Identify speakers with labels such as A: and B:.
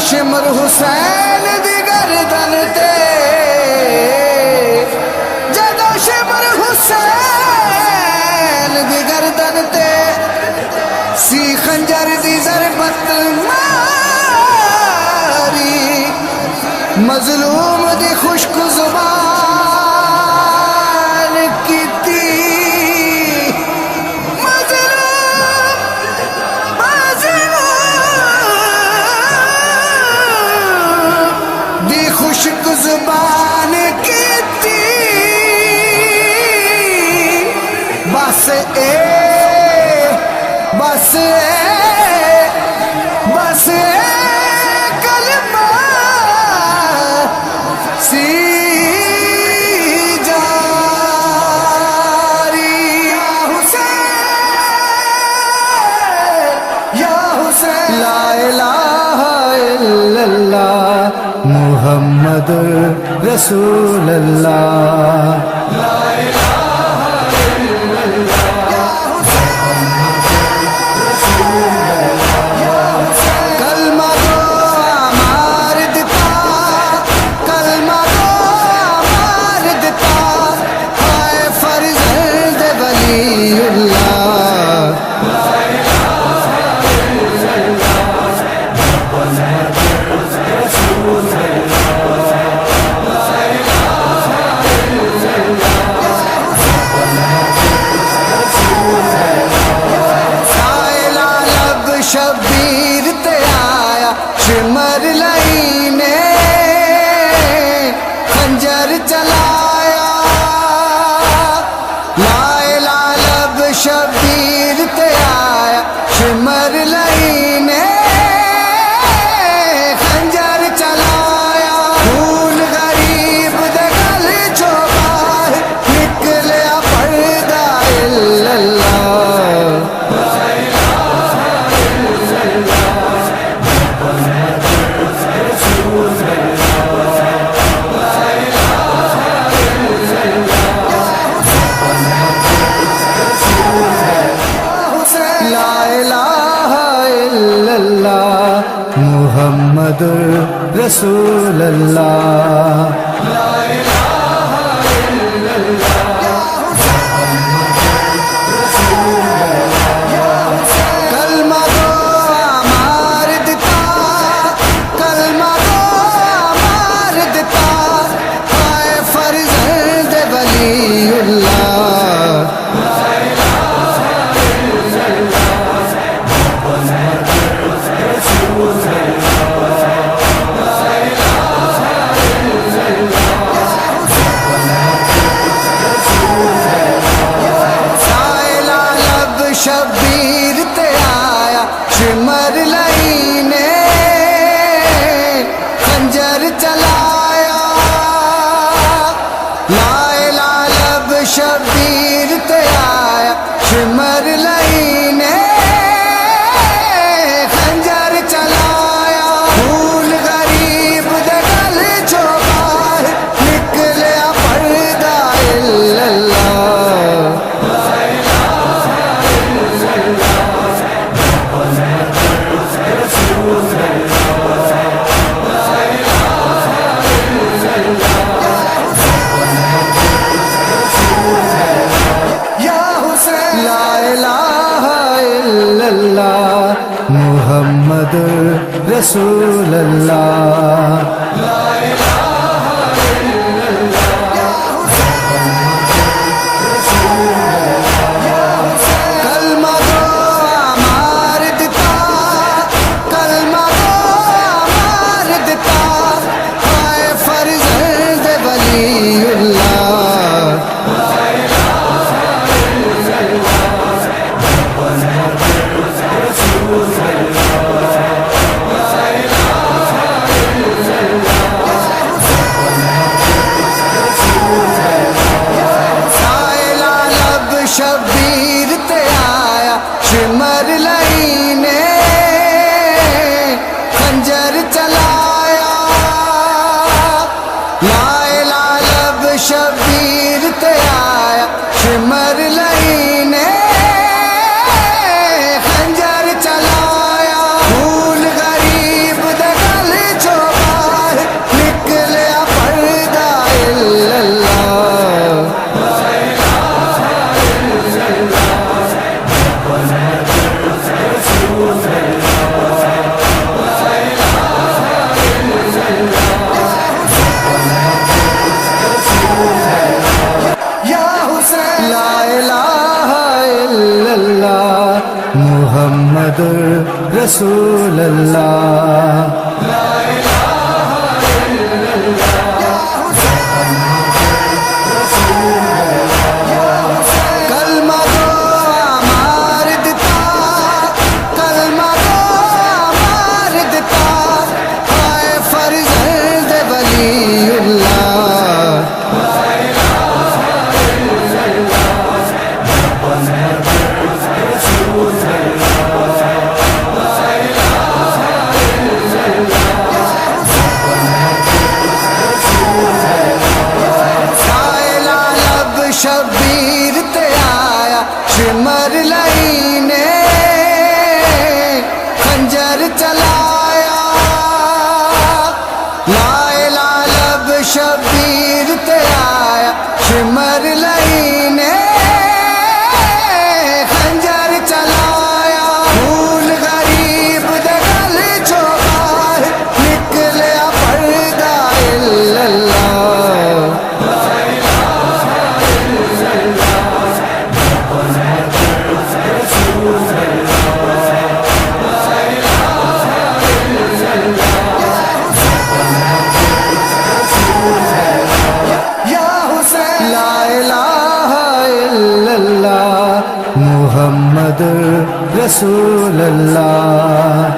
A: شمر حسین دی گردن تے جدو شمر حسین دی گردن تے سی خنجر دی ضربت ماری مظلوم دی خشک زبان کیتی خشک زبان کیتی بس اے بس اے بس اے کلمہ سی جاری یا حسین یا حسین لا الہ الا اللہ محمد رسول اللہ لا الہ الا اللہ کلمہ دو امار دتا کلمہ دو امار دتا ہائے فرزند ولی اللہ لا الہ الا اللہ رسول شبیر تے آیا شمر لئی نے خنجر چلایا لائے لالب شبیر تے آیا شمر لئی نے خنجر چلایا خون غریب دے گل چو باہر نکلیا پردہ الا اللہ محمد رسول اللہ لا الہ الا اللہ کلمہ دو امار دتا کلمہ دو امار دتا ہائے فرزند ولی اللہ لا الہ الا اللہ رسول شبیر تے آیا شمر لئی نے خنجر چلایا لائے لالب شبیر تے آیا شمر لئی نے خنجر چلایا خون غریب دے گل چو باہر نکلیا پردہ الا اللہ محمد رسول اللہ لا الہ الا اللہ رسول اللہ شبیر تے آیا شمر لئی نے خنجر چلایا لائے لالب شبیر تے آیا شمر لئی نے خنجر چلایا پھول غریب دے گل چو باہر نکلیا پردہ اللہ محمد رسول اللہ